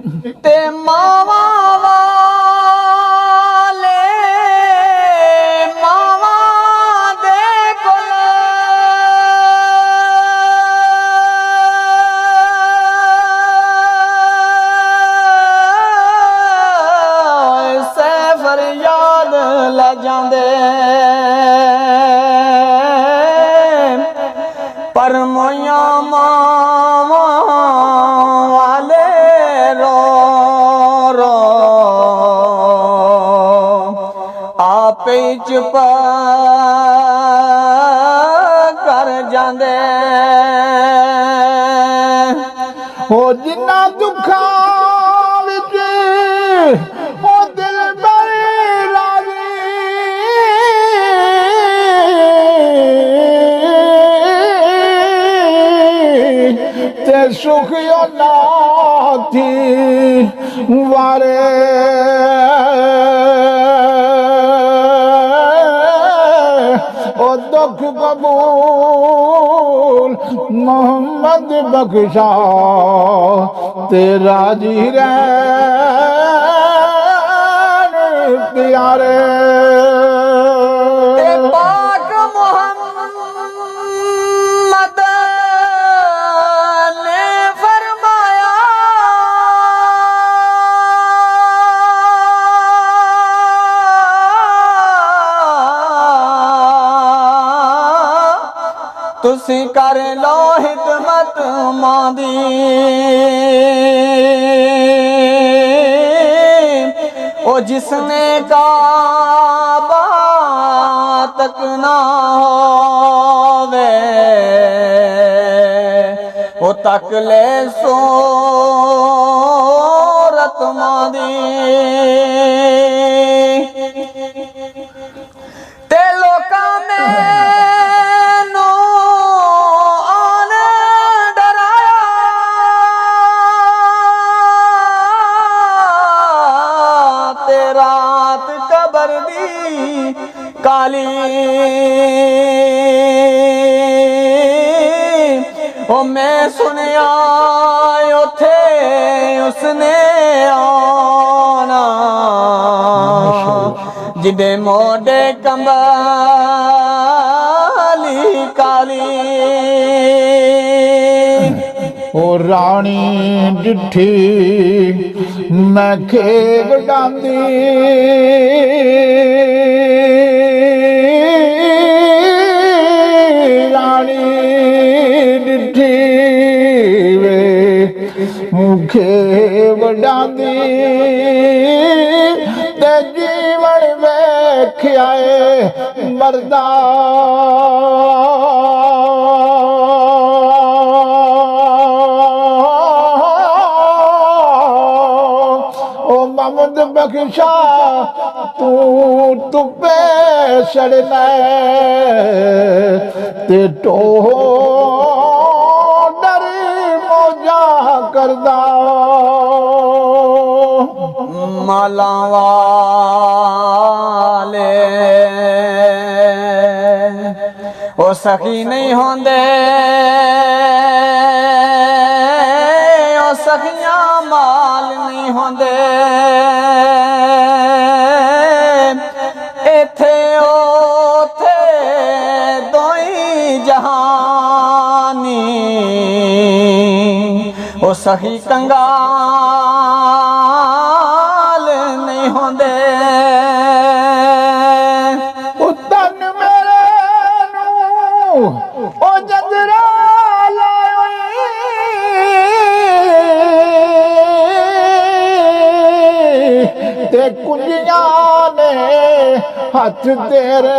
ते मावा वाले मावा दे कोल से फरियाद ले जांदे पर मोया मावा वाले रो रो आपे चुप कर जांदे हो जिन्ना दुखा विच ओ दिल बड़ी ते सुख यो ना थी वारे ओ दुख कबूल मोहम्मद बख्शा तेरा जी रहन प्यारे ते पाक मोहम्मद ने फरमाया तुसी कर लो हिदमत मांदी ओ जिसने काबा तक ना होवे ओ तक ले सूरत मांदी ते लोका में रात कबर दी काली ओ मैं सुनिया उथे उसने आना जिदे मोडे कंबाली काली ओ रानी डिठी मैं खेग डांदी रानी डिठी वे खेग डांदी ते जीवन वेख्याए मरदा ममद बख्शा तू तुपे सड़ना ते टो डर मौजा करदा माला वाले ओ सखी नहीं होंदे ओ सखियां माल नहीं होंदे इथे ओथे दोई जहानी ओ सखी कंगाल नहीं होंदे ओ तन मेरे नू ओ जदरा ते कुंजियां ने हथ तेरे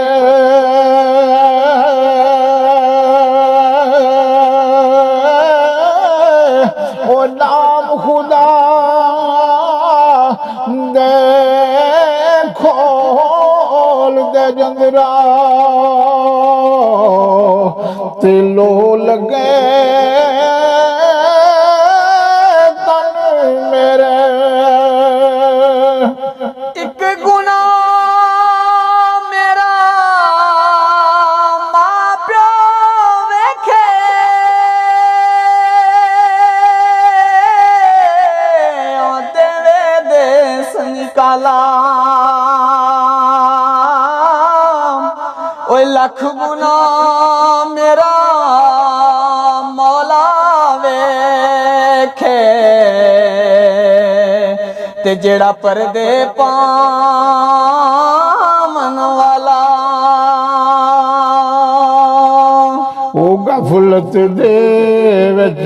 ओ नाम खुदा दे खोल दे जंदरा ते लो लगे तन मेरे एक गुना मेरा मां प्यो वेखे कालाम ओए लख गुना मेरा मौला वेखे ते जेड़ा परदे पावन वाला ओ गफलत दे विच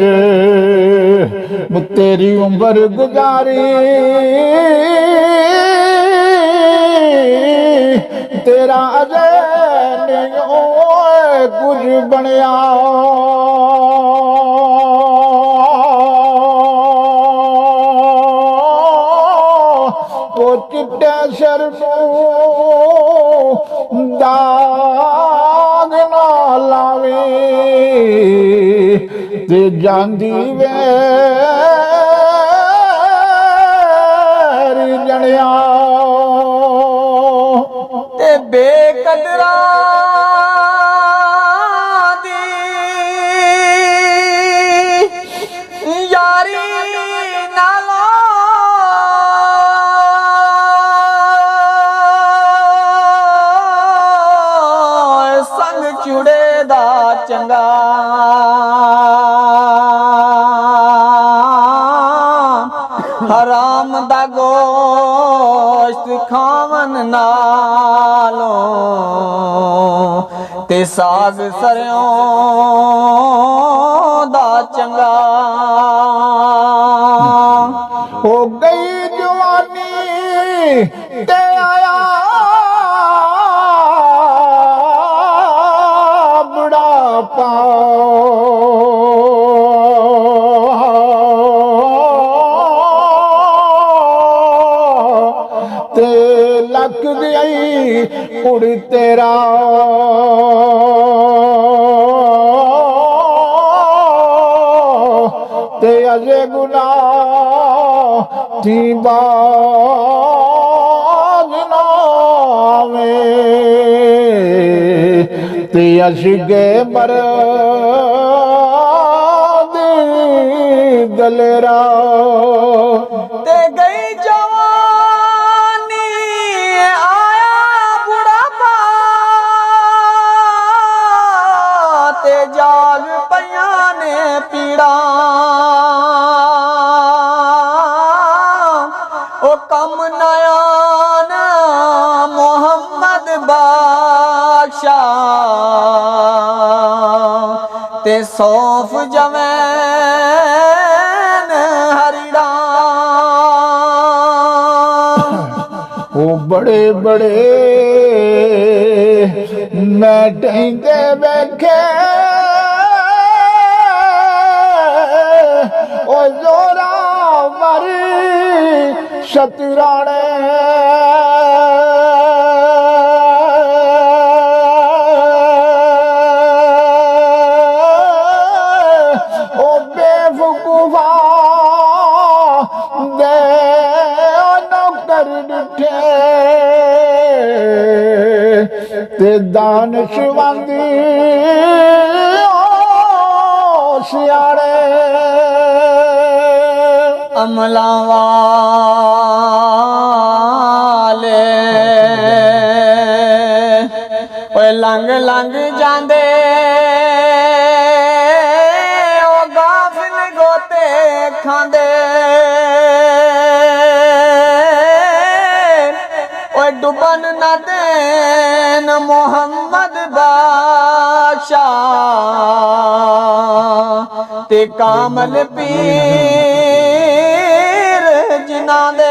तेरी उम्र गुजारी तेरा अजे नहीं होए कुछ बनया वो चिट्टे सिर नूं दाग ना लावी ते जांदी वेरी जणिया ते बेकदरा दी यारी नाला संग चुड़े दा चंगा हराम दा गोश्त खावन नालों ते साग सरयों दा चंगा हो गई जवानी ते आया बुढ़ापा ते लक गई उड़ तेरा ते अजे गुनाह थी बाज नावे ते अशगे मर दलेरा ते गई जवानी आया बुढ़ापा ते जाग पईयां ने पीड़ा ओ कम नयान मोहम्मद बादशाह ते सौंफ जवैन हरिड़ा वो बड़े बड़े मैं टेंदे बैठे ओ जोरा मरी शतराणे ओ बेवकूफा दे नौकर डिठे ते दानशवंदी सियाड़े अमला वाले ओए लंघ लंघ जांदे ओ गाफिल गोते खांदे ओए डुबन न देन मोहम्मद बादशाह ते कामल पीर जिन्हां दे